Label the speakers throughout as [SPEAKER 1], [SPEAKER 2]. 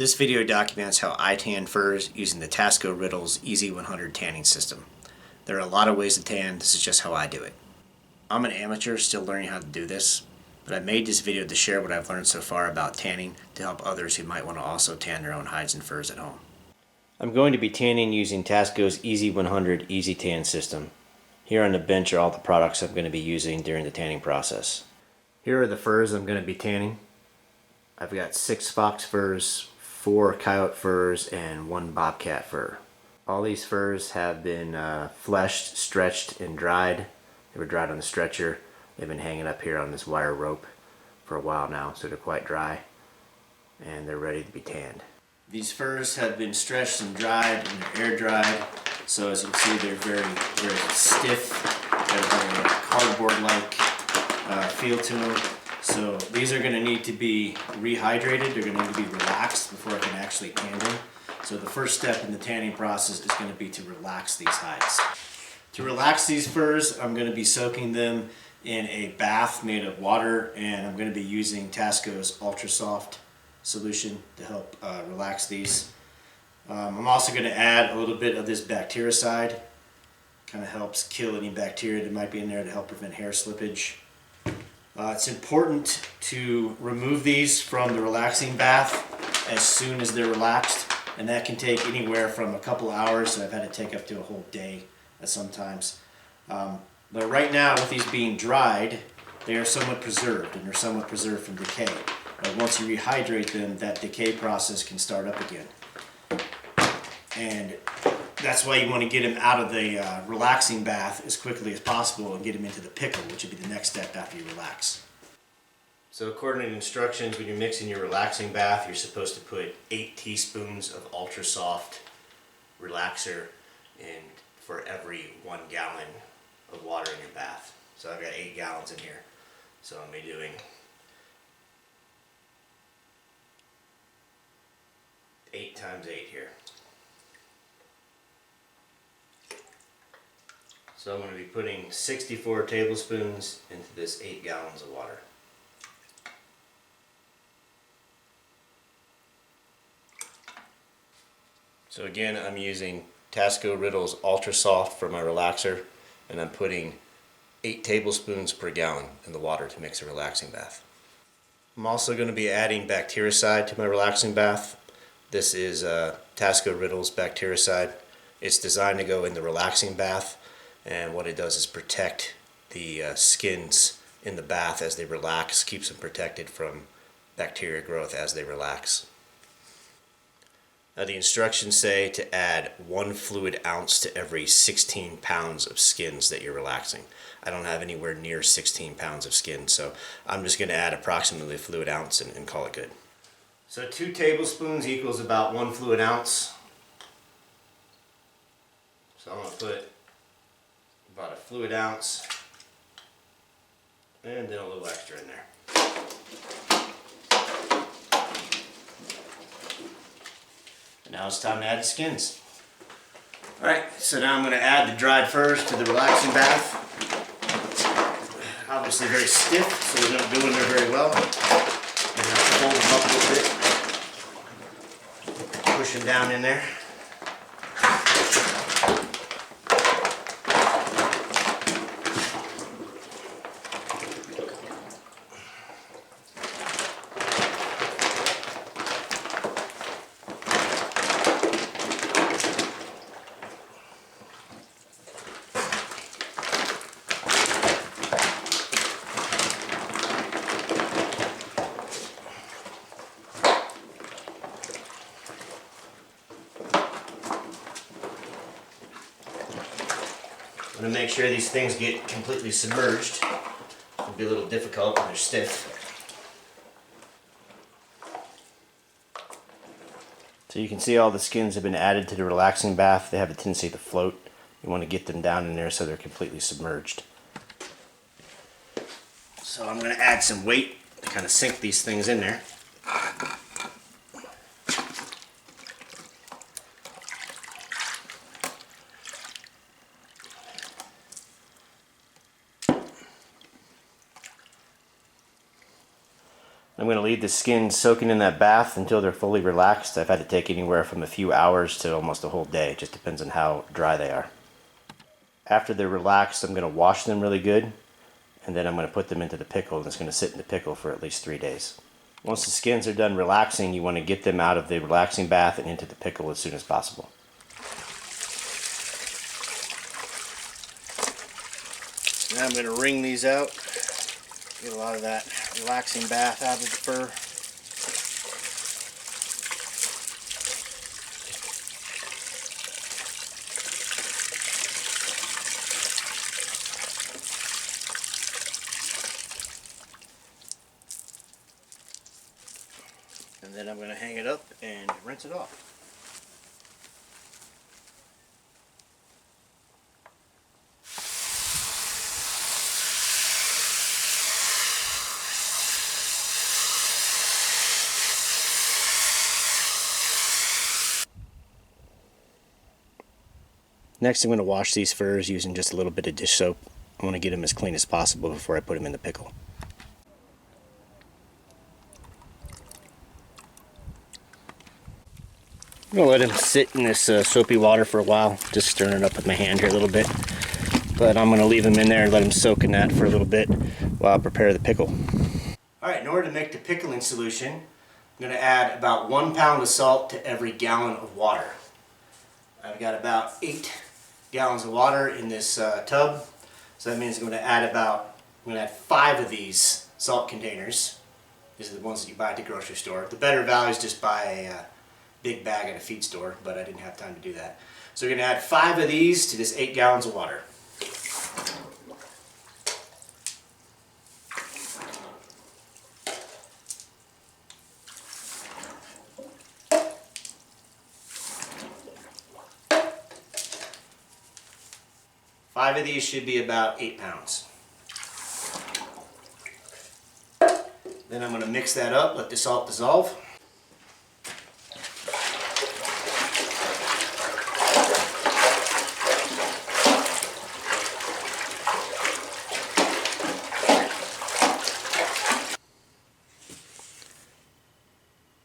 [SPEAKER 1] This video documents how I tan furs using the Tasco Riddles EZ100 tanning system. There are a lot of ways to tan, this is just how I do it. I'm an amateur still learning how to do this, but I made this video to share what I've learned so far about tanning to help others who might want to also tan their own hides and furs at home. I'm going to be tanning using Tasco's EZ100 Easy Tan system. Here on the bench are all the products I'm going to be using during the tanning process. Here are the furs I'm going to be tanning. I've got 6 fox furs, 4 coyote furs, and 1 bobcat fur. All these furs have been fleshed, stretched, and dried. They were dried on the stretcher. They've been hanging up here on this wire rope for a while now, so they're quite dry and they're ready to be tanned. These furs have been stretched and dried and they're air dried, so as you can see they're very, very stiff. Got a very cardboard-like feel to them. So these are going to need to be rehydrated. They're going to need to be relaxed before I can actually tan them. So the first step in the tanning process is going to be to relax these hides. To relax these furs, I'm going to be soaking them in a bath made of water, and I'm going to be using Tasco's Ultra Soft solution to help relax these. I'm also going to add a little bit of this bactericide. Kind of helps kill any bacteria that might be in there to help prevent hair slippage. It's important to remove these from the relaxing bath as soon as they're relaxed, and that can take anywhere from a couple hours. So I've had to take up to a whole day sometimes. But right now, with these being dried, they are somewhat preserved, and they're somewhat preserved from decay. But once you rehydrate them, that decay process can start up again. And that's why you want to get them out of the relaxing bath as quickly as possible and get them into the pickle, which would be the next step after you relax. So according to the instructions, when you're mixing your relaxing bath, you're supposed to put 8 teaspoons of Ultra Soft relaxer in for every 1 gallon of water in your bath. So I've got 8 gallons in here. So I'm going to be doing 8 times 8 here. So I'm going to be putting 64 tablespoons into this 8 gallons of water. So again, I'm using Tasco Riddles Ultra Soft for my relaxer, and I'm putting 8 tablespoons per gallon in the water to mix a relaxing bath. I'm also going to be adding bactericide to my relaxing bath. This is Tasco Riddles bactericide. It's designed to go in the relaxing bath, and what it does is protect the skins in the bath as they relax, keeps them protected from bacteria growth as they relax. Now the instructions say to add 1 fluid ounce to every 16 pounds of skins that you're relaxing. I don't have anywhere near 16 pounds of skin, so I'm just going to add approximately a fluid ounce and call it good. So 2 tablespoons equals about 1 fluid ounce. So I'm going to put about a fluid ounce and then a little extra in there. Now it's time to add the skins. Alright, so now I'm going to add the dried furs to the relaxing bath. Obviously very stiff, so they don't go in there very well. I'm going to fold them up a little bit. Push them down in there. I'm going to make sure these things get completely submerged. It'll be a little difficult when they're stiff. So you can see all the skins have been added to the relaxing bath. They have a tendency to float. You want to get them down in there so they're completely submerged. So I'm going to add some weight to kind of sink these things in there. I'm going to leave the skins soaking in that bath until they're fully relaxed. I've had to take anywhere from a few hours to almost a whole day. It just depends on how dry they are. After they're relaxed, I'm going to wash them really good, and then I'm going to put them into the pickle, and it's going to sit in the pickle for at least 3 days. Once the skins are done relaxing, you want to get them out of the relaxing bath and into the pickle as soon as possible. Now I'm going to wring these out, get a lot of that relaxing bath out of the fur. And then I'm going to hang it up and rinse it off. Next, I'm going to wash these furs using just a little bit of dish soap. I want to get them as clean as possible before I put them in the pickle. I'm going to let them sit in this soapy water for a while, just stirring it up with my hand here a little bit. But I'm going to leave them in there and let them soak in that for a little bit while I prepare the pickle. Alright, in order to make the pickling solution, I'm going to add about 1 pound of salt to every gallon of water. I've got about 8 gallons of water in this tub, so that means I'm going to add 5 of these salt containers. These are the ones that you buy at the grocery store. The better value is just buy a big bag at a feed store, but I didn't have time to do that. So we're going to add 5 of these to this 8 gallons of water. Five of these should be about 8 pounds. Then I'm going to mix that up, let the salt dissolve.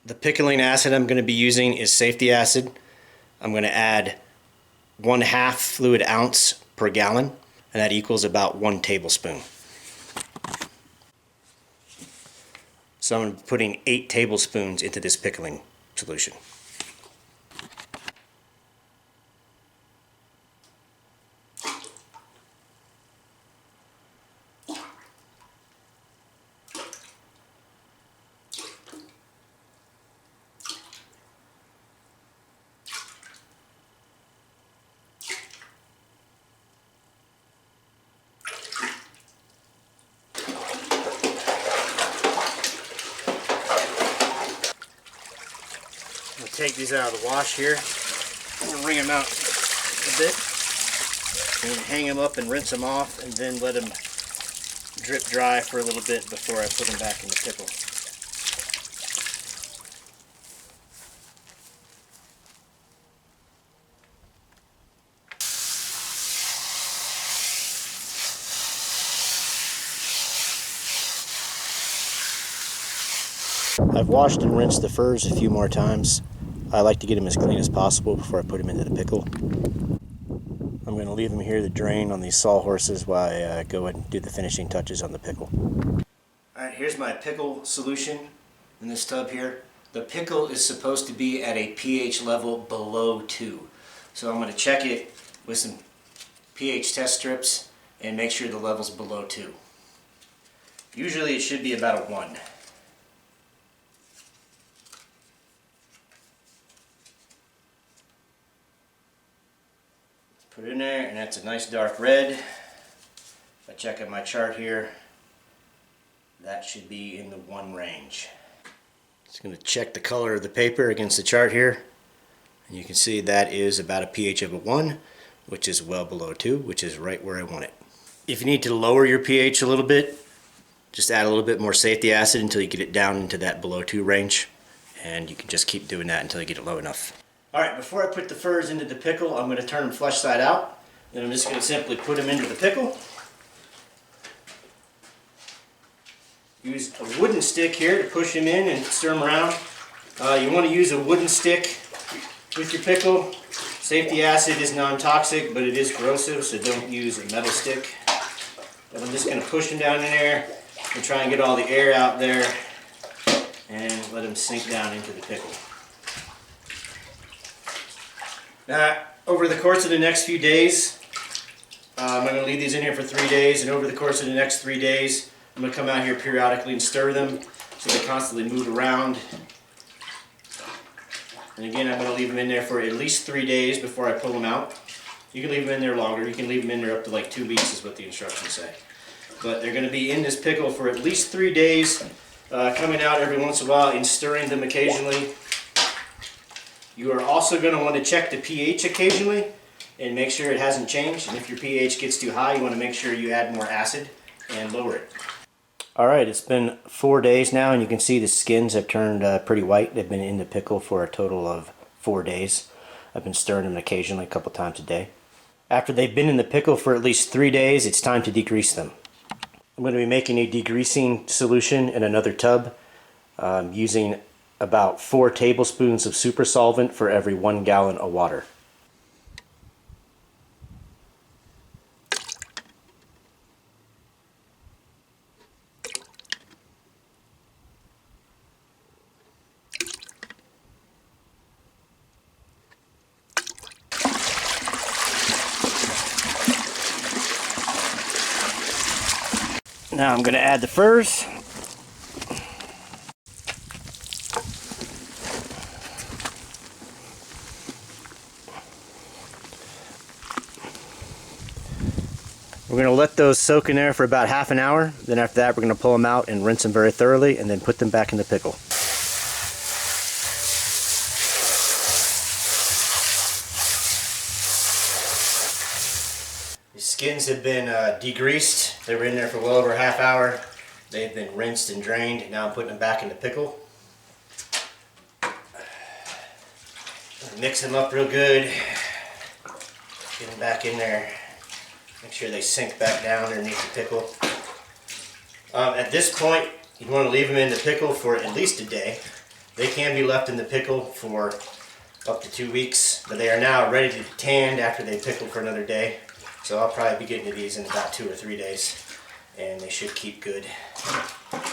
[SPEAKER 1] The pickling acid I'm going to be using is safety acid. I'm going to add 1/2 fluid ounce per gallon, and that equals about 1 tablespoon. So I'm putting 8 tablespoons into this pickling solution. I'm going to take these out of the wash here. I'm going to wring them out a bit and hang them up and rinse them off, and then let them drip dry for a little bit before I put them back in the pickle. I've washed and rinsed the furs a few more times. I like to get them as clean as possible before I put them into the pickle. I'm going to leave them here to drain on these sawhorses while I go and do the finishing touches on the pickle. Alright, here's my pickle solution in this tub here. The pickle is supposed to be at a pH level below 2. So I'm going to check it with some pH test strips and make sure the level's below 2. Usually it should be about a 1. Put it in there, and that's a nice dark red. If I check on my chart here, that should be in the 1 range. Just going to check the color of the paper against the chart here, and you can see that is about a pH of a 1, which is well below 2, which is right where I want it. If you need to lower your pH a little bit, just add a little bit more safety acid until you get it down into that below 2 range, and you can just keep doing that until you get it low enough. Alright, before I put the furs into the pickle, I'm going to turn them flesh side out. Then I'm just going to simply put them into the pickle. use a wooden stick here to push them in and stir them around. You want to use a wooden stick with your pickle. Safety acid is non-toxic, but it is corrosive, so don't use a metal stick. But I'm just going to push them down in there and try and get all the air out there and let them sink down into the pickle. Now, over the course of the next few days, I'm going to leave these in here for 3 days, and over the course of the next 3 days, I'm going to come out here periodically and stir them so they constantly move around. And again, I'm going to leave them in there for at least 3 days before I pull them out. You can leave them in there longer. You can leave them in there up to like 2 weeks is what the instructions say. But they're going to be in this pickle for at least 3 days, coming out every once in a while and stirring them occasionally. You are also going to want to check the pH occasionally and make sure it hasn't changed. And if your pH gets too high, you want to make sure you add more acid and lower it. Alright, it's been 4 days now, and you can see the skins have turned pretty white. They've been in the pickle for a total of 4 days. I've been stirring them occasionally a couple times a day. After they've been in the pickle for at least 3 days, it's time to degrease them. I'm going to be making a degreasing solution in another tub, using about 4 tablespoons of super solvent for every 1 gallon of water. Now I'm going to add the furs. We're going to let those soak in there for about half an hour. Then after that, we're going to pull them out and rinse them very thoroughly and then put them back in the pickle. The skins have been degreased. They were in there for well over a half hour. They've been rinsed and drained. Now I'm putting them back in the pickle. Mix them up real good. Get them back in there. Make sure they sink back down underneath the pickle. At this point, you want to leave them in the pickle for at least a day. They can be left in the pickle for up to 2 weeks, but they are now ready to be tanned after they pickle for another day. So I'll probably be getting to these in about 2 or 3 days, and they should keep good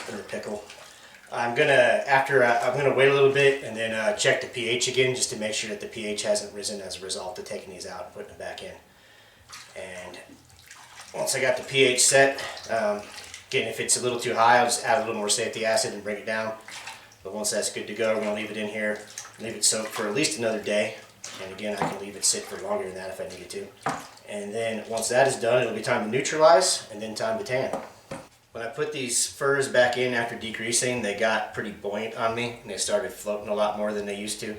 [SPEAKER 1] in the pickle. I'm gonna wait a little bit and then check the pH again just to make sure that the pH hasn't risen as a result of taking these out and putting them back in. And once I got the pH set, again, if it's a little too high, I'll just add a little more safety acid and bring it down. But once that's good to go, we're gonna leave it in here, leave it soak for at least another day. And again, I can leave it sit for longer than that if I needed to. And then once that is done, it'll be time to neutralize and then time to tan. When I put these furs back in after degreasing, they got pretty buoyant on me and they started floating a lot more than they used to.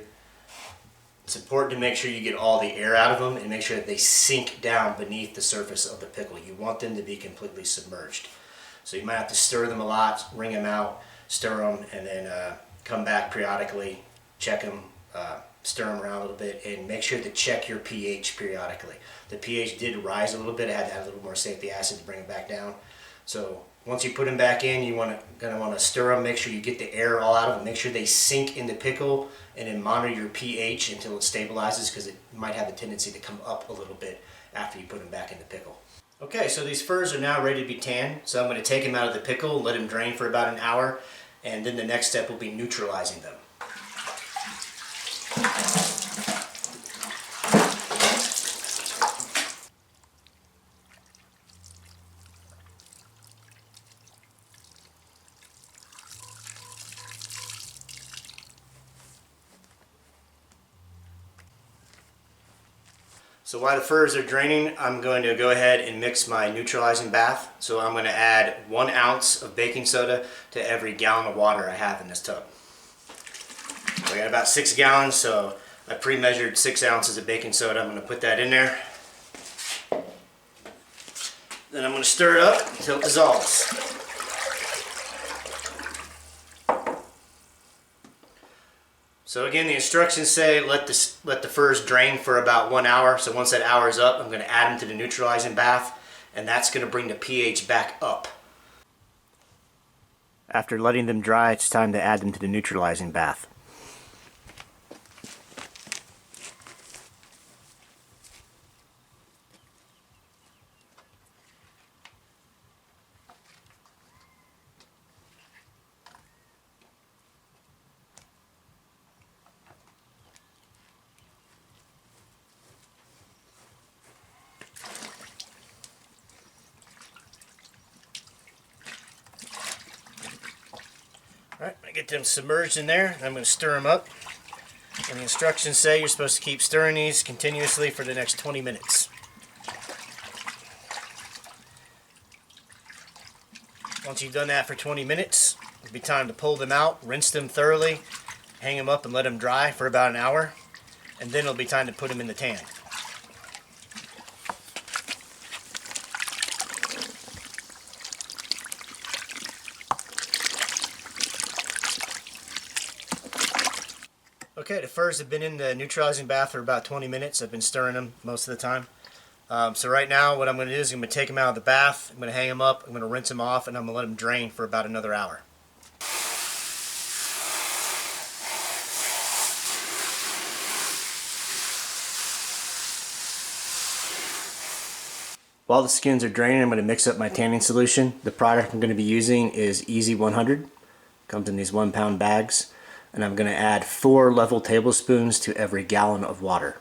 [SPEAKER 1] It's important to make sure you get all the air out of them and make sure that they sink down beneath the surface of the pickle. You want them to be completely submerged. So you might have to stir them a lot, wring them out, stir them, and then come back periodically, check them, stir them around a little bit, and make sure to check your pH periodically. The pH did rise a little bit. I had to add a little more safety acid to bring it back down. So once you put them back in, you're gonna want to stir them, make sure you get the air all out of them, make sure they sink in the pickle, and then monitor your pH until it stabilizes, because it might have a tendency to come up a little bit after you put them back in the pickle. Okay, so these furs are now ready to be tanned. So I'm going to take them out of the pickle, let them drain for about an hour, and then the next step will be neutralizing them. So while the furs are draining, I'm going to go ahead and mix my neutralizing bath. So I'm going to add 1 ounce of baking soda to every gallon of water I have in this tub. I got about 6 gallons, so I pre-measured 6 ounces of baking soda. I'm going to put that in there. Then I'm going to stir it up until it dissolves. So again, the instructions say let the furs drain for about 1 hour. So once that hour is up, I'm going to add them to the neutralizing bath, and that's going to bring the pH back up. After letting them dry, it's time to add them to the neutralizing bath. Alright, I'm going to get them submerged in there, and I'm going to stir them up. And the instructions say you're supposed to keep stirring these continuously for the next 20 minutes. Once you've done that for 20 minutes, it'll be time to pull them out, rinse them thoroughly, hang them up and let them dry for about an hour, and then it'll be time to put them in the tan. Okay, the furs have been in the neutralizing bath for about 20 minutes. I've been stirring them most of the time. So right now what I'm going to do is I'm going to take them out of the bath, I'm going to hang them up, I'm going to rinse them off, and I'm going to let them drain for about another hour. While the skins are draining, I'm going to mix up my tanning solution. The product I'm going to be using is EZ100. Comes in these 1-pound bags. And I'm going to add 4 level tablespoons to every gallon of water.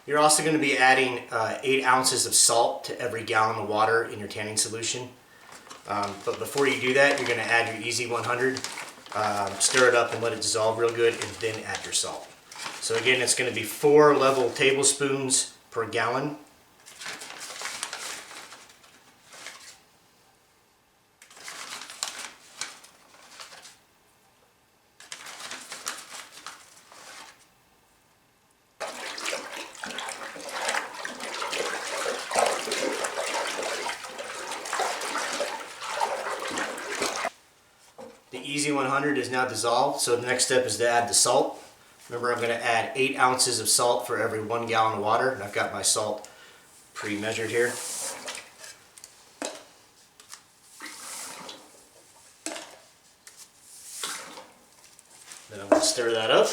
[SPEAKER 1] You're also going to be adding 8 ounces of salt to every gallon of water in your tanning solution. But before you do that, you're going to add your EZ100, stir it up and let it dissolve real good, and then add your salt. So again, it's going to be 4 level tablespoons per gallon. The EZ100 is now dissolved, so the next step is to add the salt. Remember, I'm going to add 8 ounces of salt for every 1 gallon of water, and I've got my salt pre-measured here. Then I'm going to stir that up.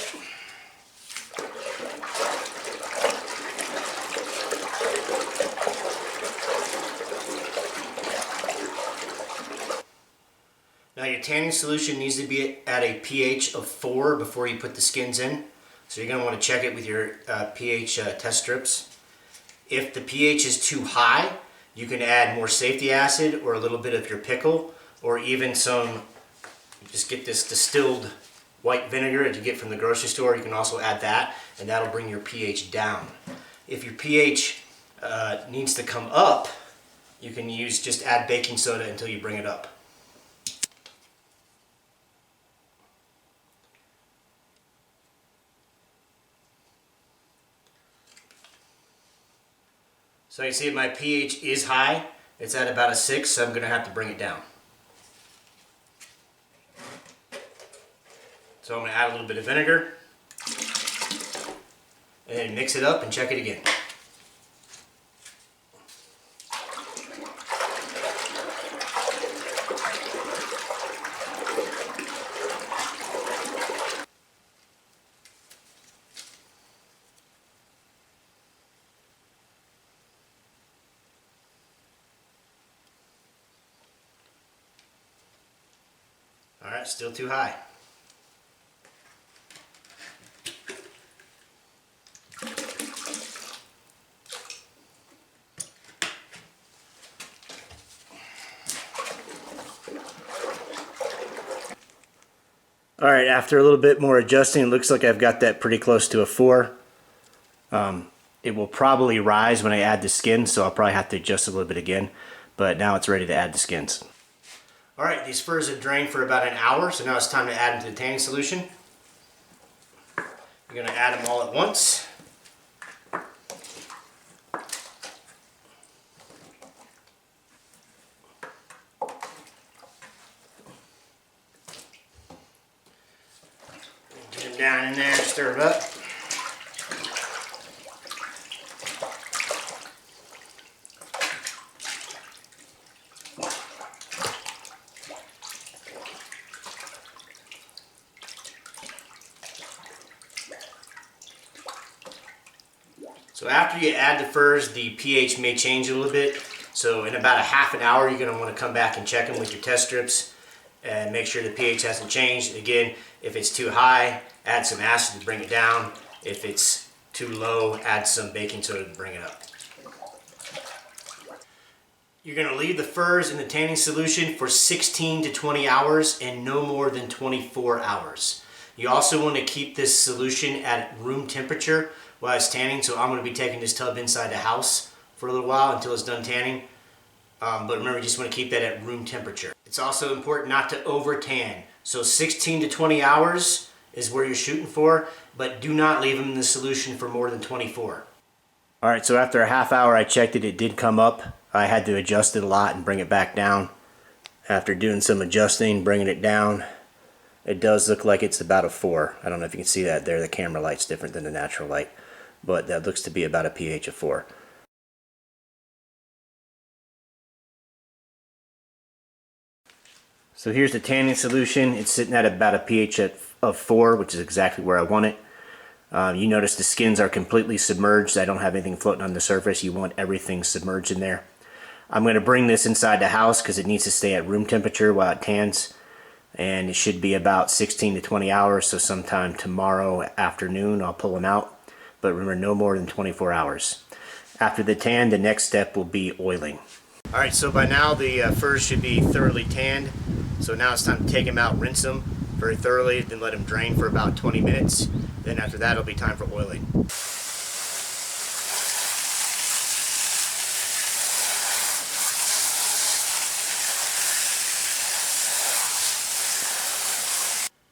[SPEAKER 1] Now your tanning solution needs to be at a pH of 4 before you put the skins in. So you're going to want to check it with your pH test strips. If the pH is too high, you can add more safety acid or a little bit of your pickle, or even some, just get this distilled white vinegar that you get from the grocery store. You can also add that, and that'll bring your pH down. If your pH needs to come up, you can just add baking soda until you bring it up. So you see my pH is high. It's at about a 6, so I'm going to have to bring it down. So I'm going to add a little bit of vinegar and then mix it up and check it again. Alright, still too high. Alright, after a little bit more adjusting, it looks like I've got that pretty close to a 4. It will probably rise when I add the skins, so I'll probably have to adjust a little bit again. But now it's ready to add the skins. Alright, these furs have drained for about an hour, so now it's time to add them to the tanning solution. You're going to add them all at once. Get them down in there, stir it up. So after you add the furs, the pH may change a little bit. So in about a half an hour, you're going to want to come back and check them with your test strips and make sure the pH hasn't changed. Again, if it's too high, add some acid to bring it down. If it's too low, add some baking soda to bring it up. You're going to leave the furs in the tanning solution for 16 to 20 hours and no more than 24 hours. You also want to keep this solution at room temperature while it's tanning, so I'm going to be taking this tub inside the house for a little while until it's done tanning. But remember, you just want to keep that at room temperature. It's also important not to over tan. So 16 to 20 hours is where you're shooting for, but do not leave them in the solution for more than 24. Alright, so after a half hour I checked it, it did come up. I had to adjust it a lot and bring it back down. After doing some adjusting, bringing it down, it does look like it's about a 4. I don't know if you can see that there. The camera light's different than the natural light, but that looks to be about a pH of 4. So here's the tanning solution. It's sitting at about a pH of 4, which is exactly where I want it. You notice the skins are completely submerged. I don't have anything floating on the surface. You want everything submerged in there. I'm going to bring this inside the house because it needs to stay at room temperature while it tans. And it should be about 16 to 20 hours, so sometime tomorrow afternoon I'll pull them out. But remember, no more than 24 hours. After the tan, the next step will be oiling. Alright, so by now the furs should be thoroughly tanned. So now it's time to take them out, rinse them very thoroughly, then let them drain for about 20 minutes. Then after that it'll be time for oiling.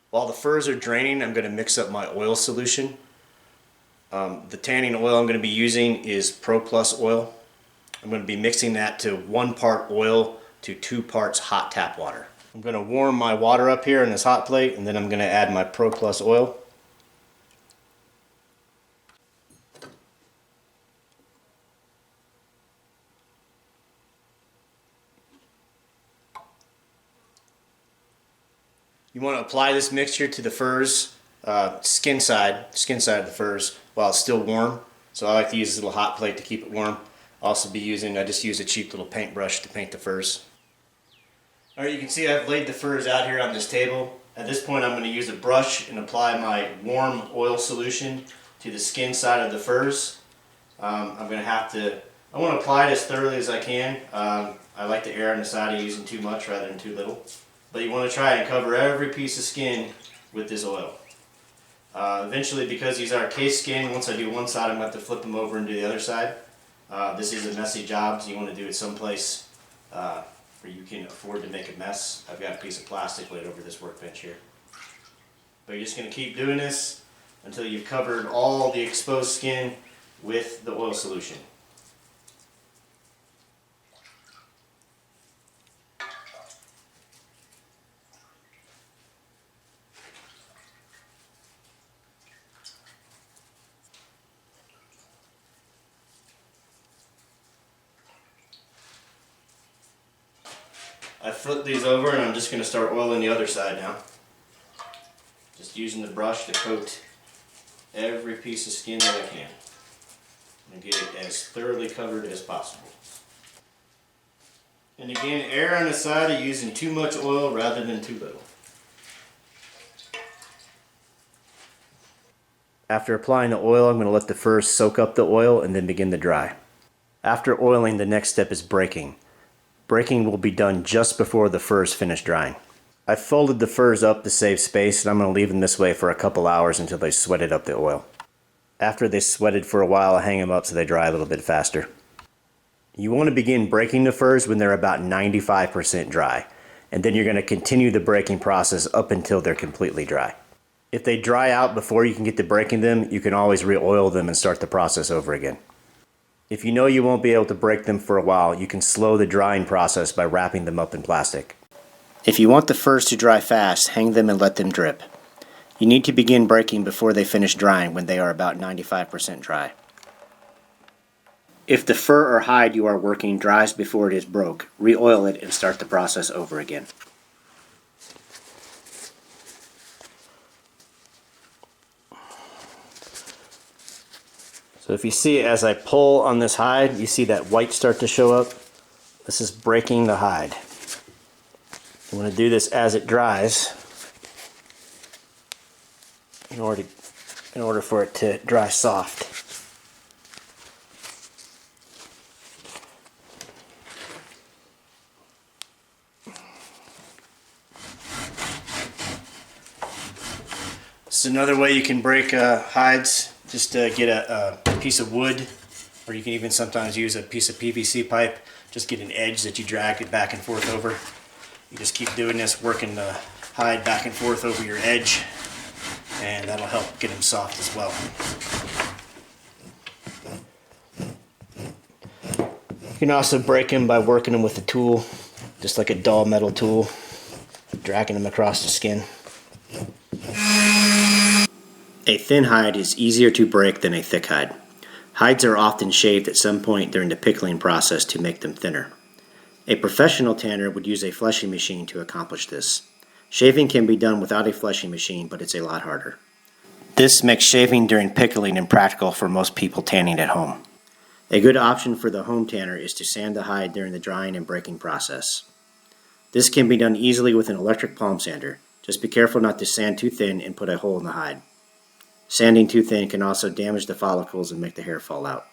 [SPEAKER 1] While the furs are draining, I'm going to mix up my oil solution. The tanning oil I'm going to be using is Pro Plus oil. I'm going to be mixing that to 1 part oil to 2 parts hot tap water. I'm going to warm my water up here in this hot plate, and then I'm going to add my Pro Plus oil. You want to apply this mixture to the furs, skin side of the furs, while it's still warm. So I like to use this little hot plate to keep it warm. I just use a cheap little paintbrush to paint the furs. Alright, you can see I've laid the furs out here on this table. At this point I'm going to use a brush and apply my warm oil solution to the skin side of the furs. I want to apply it as thoroughly as I can. I like to err on the side of using too much rather than too little. But you want to try and cover every piece of skin with this oil. Eventually, because these are case skin, once I do one side I'm going to have to flip them over and do the other side. This is a messy job, so you want to do it someplace where you can afford to make a mess. I've got a piece of plastic laid over this workbench here. But you're just going to keep doing this until you've covered all the exposed skin with the oil solution. I flip these over and I'm just going to start oiling the other side now. Just using the brush to coat every piece of skin that I can and get it as thoroughly covered as possible. And again, err on the side of using too much oil rather than too little. After applying the oil, I'm going to let the furs soak up the oil and then begin to dry. After oiling, the next step is breaking. Breaking will be done just before the furs finish drying. I've folded the furs up to save space, and I'm going to leave them this way for a couple hours until they sweated up the oil. After they sweated for a while, I hang them up so they dry a little bit faster. You want to begin breaking the furs when they're about 95% dry, and then you're going to continue the breaking process up until they're completely dry. If they dry out before you can get to breaking them, you can always re-oil them and start the process over again. If you know you won't be able to break them for a while, you can slow the drying process by wrapping them up in plastic. If you want the furs to dry fast, hang them and let them drip. You need to begin breaking before they finish drying when they are about 95% dry. If the fur or hide you are working dries before it is broke, re-oil it and start the process over again. So if you see as I pull on this hide, you see that white start to show up. This is breaking the hide. You want to do this as it dries in order for it to dry soft. This is another way you can break hides. Just get a piece of wood, or you can even sometimes use a piece of PVC pipe. Just get an edge that you drag it back and forth over. You just keep doing this, working the hide back and forth over your edge, and that'll help get them soft as well. You can also break them by working them with a tool, just like a dull metal tool, dragging them across the skin. A thin hide is easier to break than a thick hide. Hides are often shaved at some point during the pickling process to make them thinner. A professional tanner would use a fleshing machine to accomplish this. Shaving can be done without a fleshing machine, but it's a lot harder. This makes shaving during pickling impractical for most people tanning at home. A good option for the home tanner is to sand the hide during the drying and breaking process. This can be done easily with an electric palm sander. Just be careful not to sand too thin and put a hole in the hide. Sanding too thin can also damage the follicles and make the hair fall out.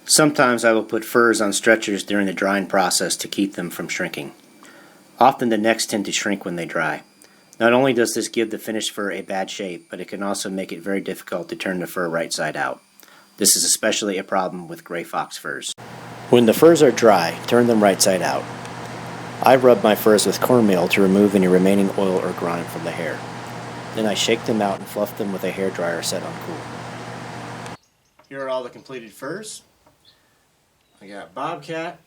[SPEAKER 1] Sometimes I will put furs on stretchers during the drying process to keep them from shrinking. Often the necks tend to shrink when they dry. Not only does this give the finished fur a bad shape, but it can also make it very difficult to turn the fur right side out. This is especially a problem with gray fox furs. When the furs are dry, turn them right side out. I rub my furs with cornmeal to remove any remaining oil or grime from the hair. Then I shake them out and fluff them with a hairdryer set on cool. Here are all the completed furs. I got bobcat,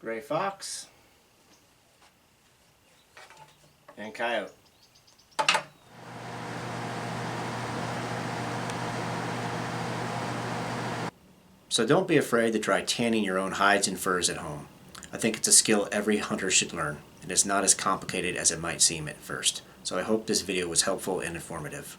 [SPEAKER 1] gray fox, and coyote. So don't be afraid to try tanning your own hides and furs at home. I think it's a skill every hunter should learn, and it's not as complicated as it might seem at first. So I hope this video was helpful and informative.